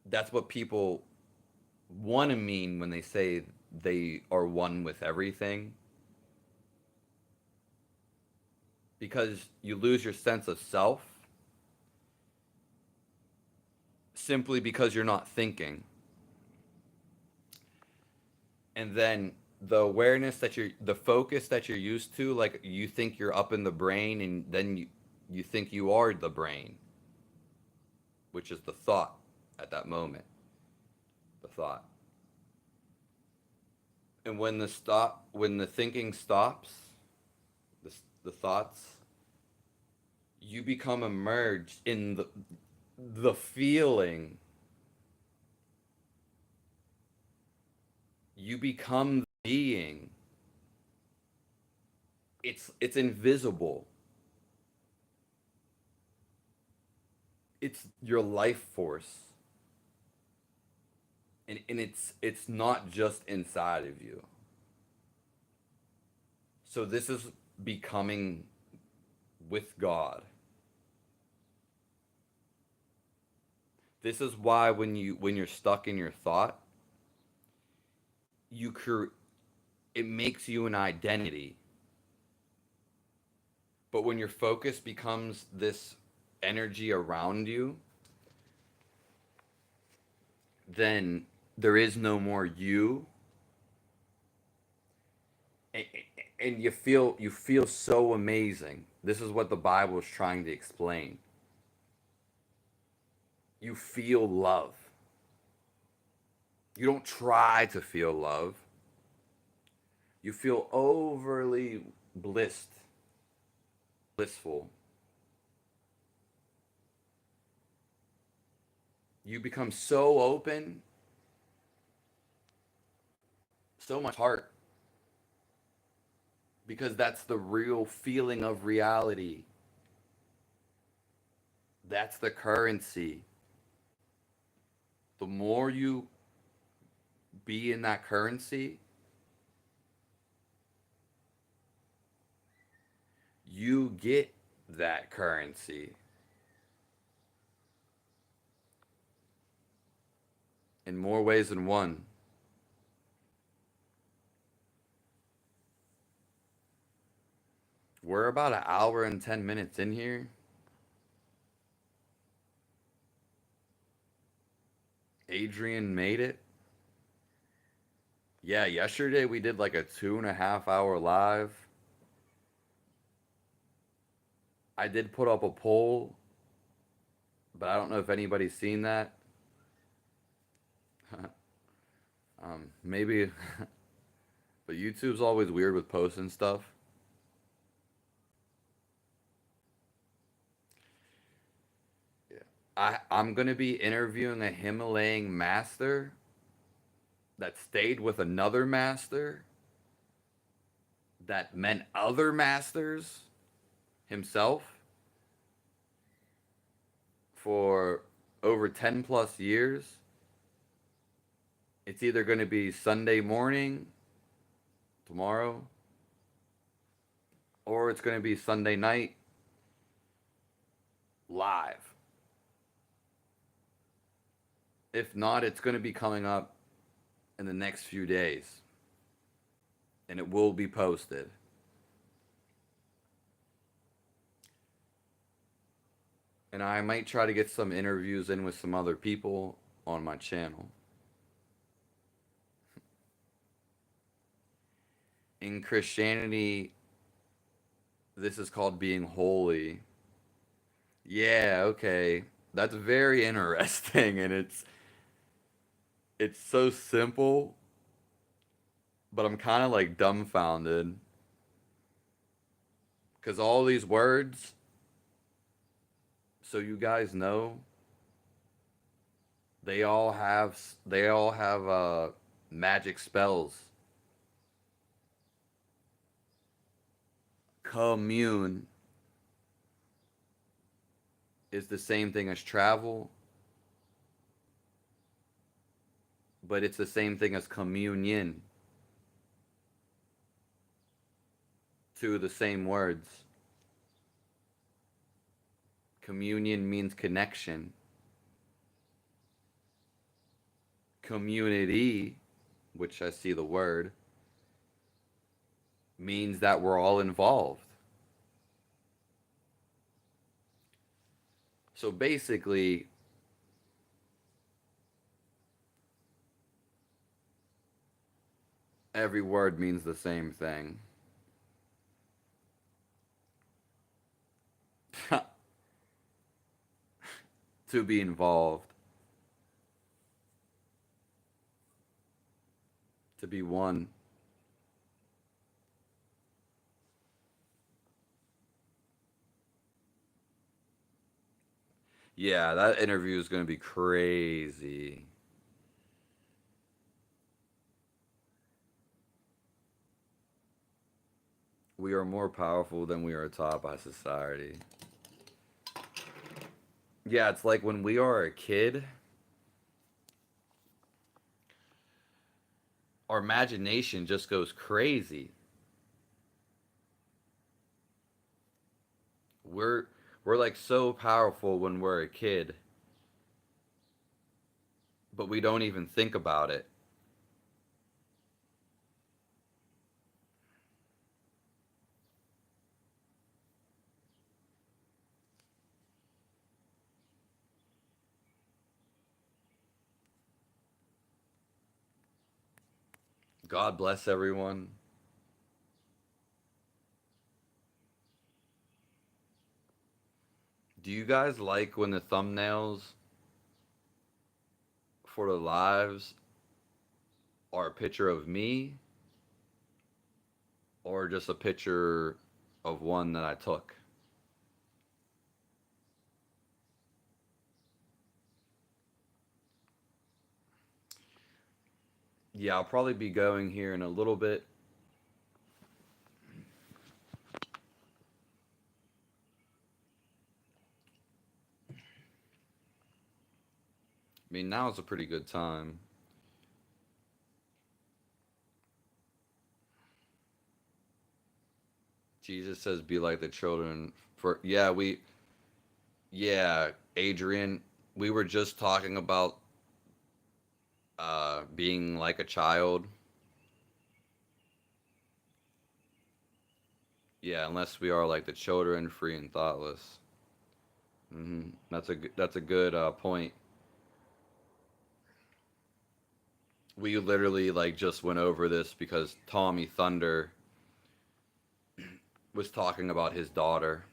That's what people want to mean when they say they are one with everything, because you lose your sense of self simply because you're not thinking. And then the awareness that you're, the focus that you're used to, like you think you're up in the brain, and then you think you are the brain, which is the thought at that moment, the thought. And when the thinking stops, the, the thoughts, you become immersed in the feeling. You become the being. It's invisible. It's your life force. And it's not just inside of you. So this is becoming with God. This is why when you're stuck in your thought, you it makes you an identity. But when your focus becomes this energy around you, then there is no more you, and you feel so amazing. This is what the Bible is trying to explain. You feel love. You don't try to feel love. You feel overly blissful. You become so open, so much heart, because that's the real feeling of reality. That's the currency. The more you be in that currency, you get that currency in more ways than one. We're about an hour and 10 minutes in here. Adrian made it. Yeah, yesterday we did like a 2.5 hour live. I did put up a poll, but I don't know if anybody's seen that. Maybe, but YouTube's always weird with posting stuff. Yeah. I'm gonna be interviewing a Himalayan master that stayed with another master that met other masters himself. for over 10 plus years, it's either going to be Sunday morning, tomorrow, or it's going to be Sunday night, live. If not, it's going to be coming up in the next few days, and it will be posted. And I might try to get some interviews in with some other people on my channel. In Christianity, this is called being holy. Yeah, okay. That's very interesting, and it's so simple, but I'm kind of like dumbfounded cuz all these words, so you guys know, they all have magic spells. Commune is the same thing as travel, but it's the same thing as communion. Two of the same words. Communion means connection. Community, which I see the word, means that we're all involved. So basically, every word means the same thing. To be involved, to be one. Yeah, that interview is going to be crazy. We are more powerful than we are taught by society. Yeah, it's like when we are a kid, our imagination just goes crazy. We're we're like so powerful when we're a kid, but we don't even think about it. God bless everyone. Do you guys like when the thumbnails for the lives are a picture of me or just a picture of one that I took? Yeah, I'll probably be going here in a little bit. I mean, now is a pretty good time. Jesus says, "Be like the children." For yeah, Adrian, we were just talking about being like a child. Yeah, unless we are like the children, free and thoughtless. That's a good point. We literally like just went over this because Tommy Thunder was talking about his daughter,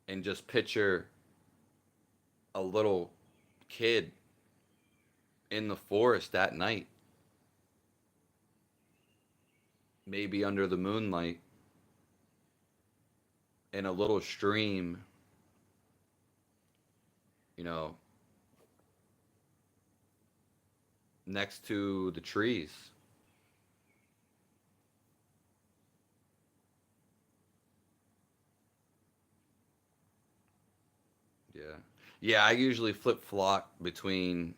and just picture a little kid in the forest at night, maybe under the moonlight, in a little stream, you know, next to the trees. Yeah, I usually flip flop between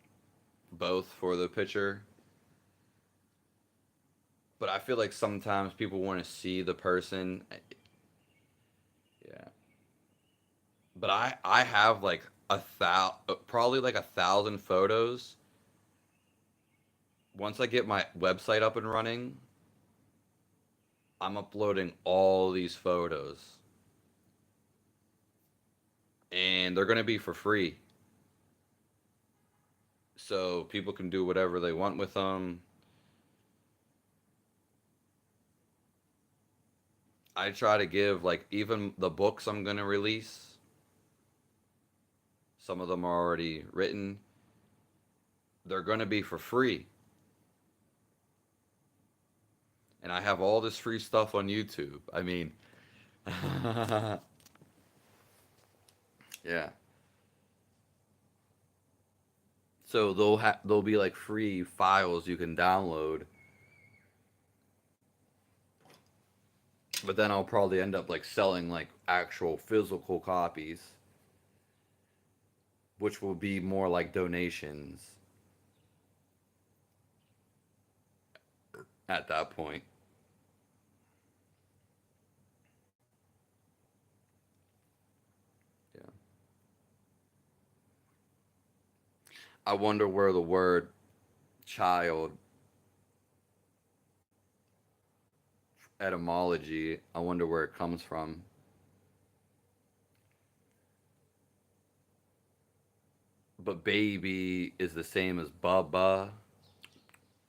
both for the picture, but I feel like sometimes people want to see the person. Yeah, but I have like probably like 1,000 photos. Once I get my website up and running, I'm uploading all these photos, and they're gonna be for free, so people can do whatever they want with them. I try to give like even the books I'm gonna release. Some of them are already written. They're gonna be for free, and I have all this free stuff on YouTube. I mean, yeah. So they'll be like free files you can download, but then I'll probably end up like selling like actual physical copies, which will be more like donations at that point. Yeah. I wonder where the word child etymology, I wonder where it comes from. But baby is the same as baba.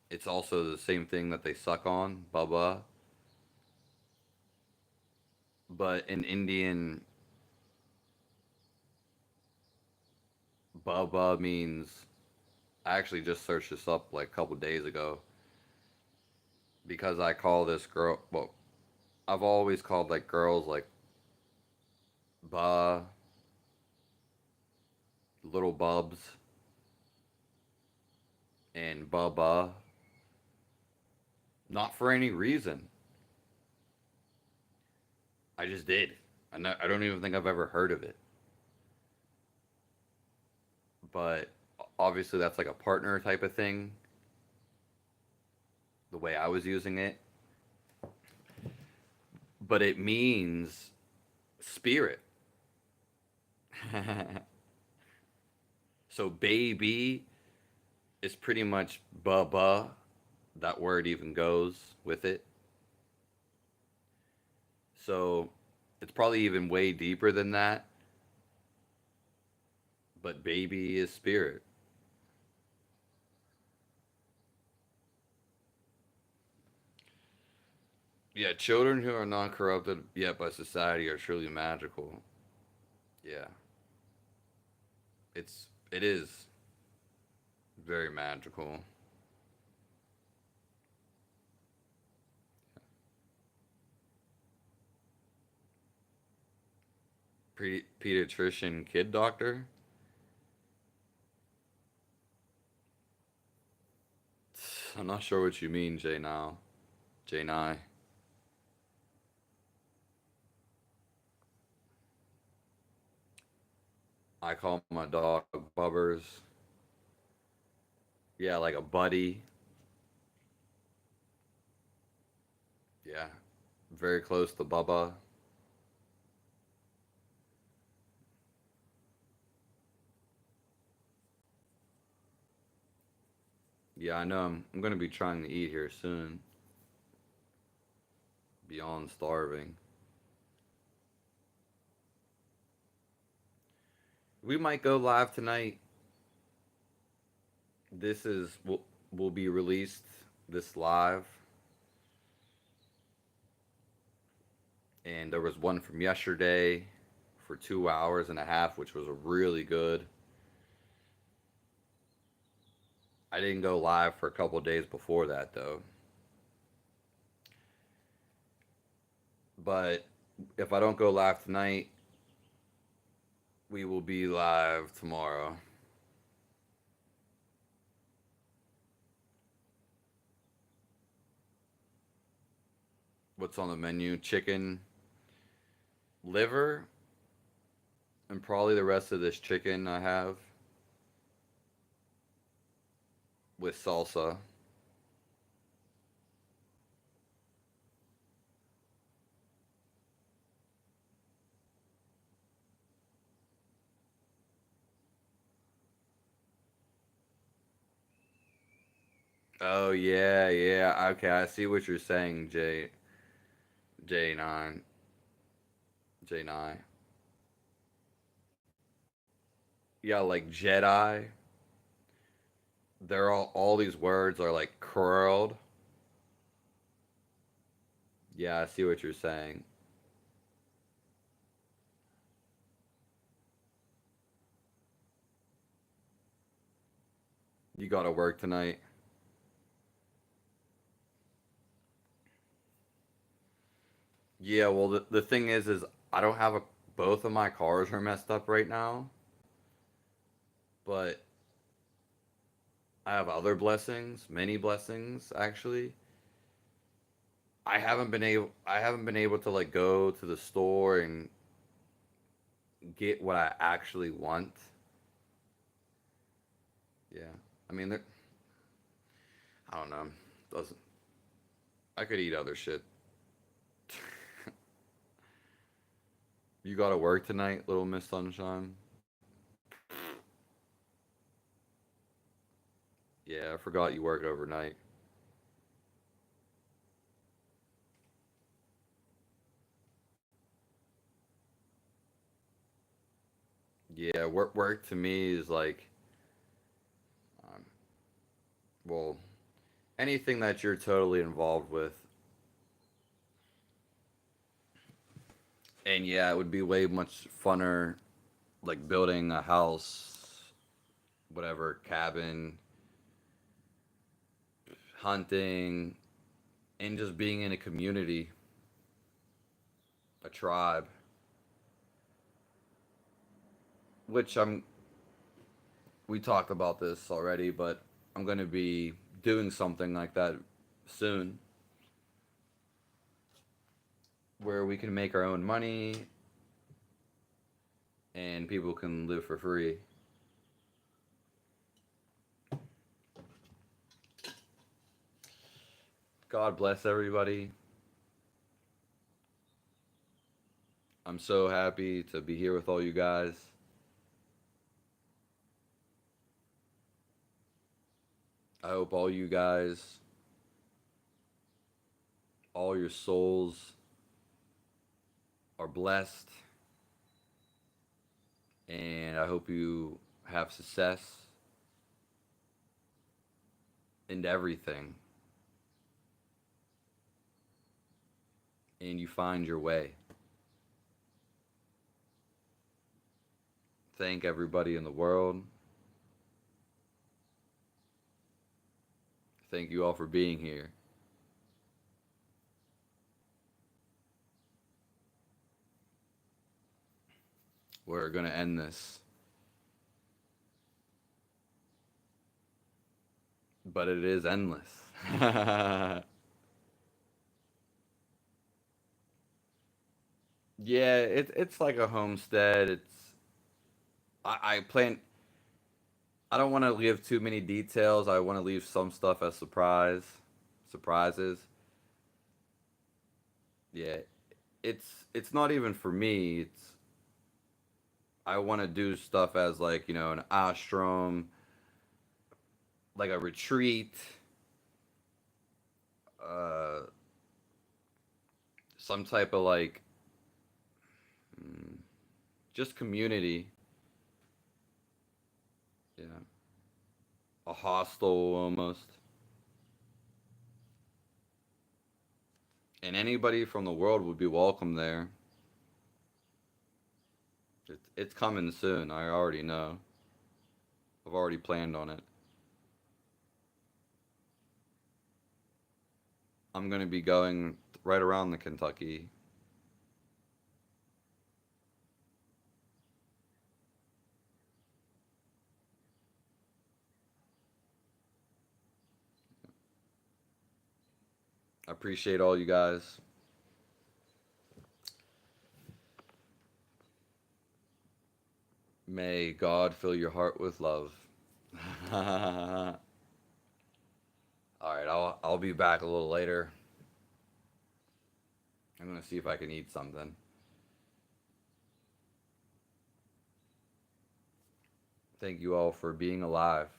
It's also the same thing that they suck on, baba. But in Indian, baba means. I actually just searched this up like a couple days ago because I call this girl. Well, I've always called like girls like ba, little bubs, and baba. Not for any reason. I just did. I don't even think I've ever heard of it. But obviously, that's like a partner type of thing. The way I was using it, but it means spirit. So baby is pretty much ba. That word even goes with it. So it's probably even way deeper than that. But baby is spirit. Yeah, children who are not corrupted yet by society are truly magical. Yeah, it is very magical. Pediatrician kid doctor. I'm not sure what you mean, Jay. Now, Jay Nye. I call my dog Bubbers. Yeah, like a buddy. Yeah, very close to Bubba. Yeah, I know. I'm gonna be trying to eat here soon. Beyond starving. We might go live tonight. This is will be released this live, and there was one from yesterday for 2 hours and a half, which was really good. I didn't go live for a couple of days before that though, but if I don't go live tonight, we will be live tomorrow. What's on the menu? Chicken liver. And probably the rest of this chicken I have with salsa. Oh yeah, yeah. Okay, I see what you're saying, J9. J9. Yeah, like Jedi. They're all these words are like curled. Yeah, I see what you're saying. You got to work tonight. Yeah, well the thing is I don't have a both of my cars are messed up right now, but I have other blessings, many blessings actually. I haven't been able to like go to the store and get what I actually want. Yeah. I mean, I don't know. Doesn't I could eat other shit. You got to work tonight, little Miss Sunshine? Yeah, I forgot you work overnight. Yeah, work to me is like, um, well, anything that you're totally involved with. And yeah, it would be way much funner, like building a house, whatever, cabin, hunting, and just being in a community, a tribe, which we talked about this already, but I'm going to be doing something like that soon where we can make our own money and people can live for free. God bless everybody. I'm so happy to be here with all you guys. I hope all you guys, all your souls are blessed, and I hope you have success in everything and you find your way. Thank everybody in the world. Thank you all for being here. We're going to end this, but it is endless. Yeah, it's like a homestead. I plan. I don't want to give too many details. I want to leave some stuff as surprises. Yeah, it's not even for me. I want to do stuff as like an ashram, like a retreat, uh, some type of like mm, just community. Yeah, a hostel almost, and anybody from the world would be welcome there. It's coming soon. I already know. I've already planned on it. I'm gonna be going right around the Kentucky. I appreciate all you guys. May God fill your heart with love. All right, I'll be back a little later. I'm gonna see if I can eat something. Thank you all for being alive.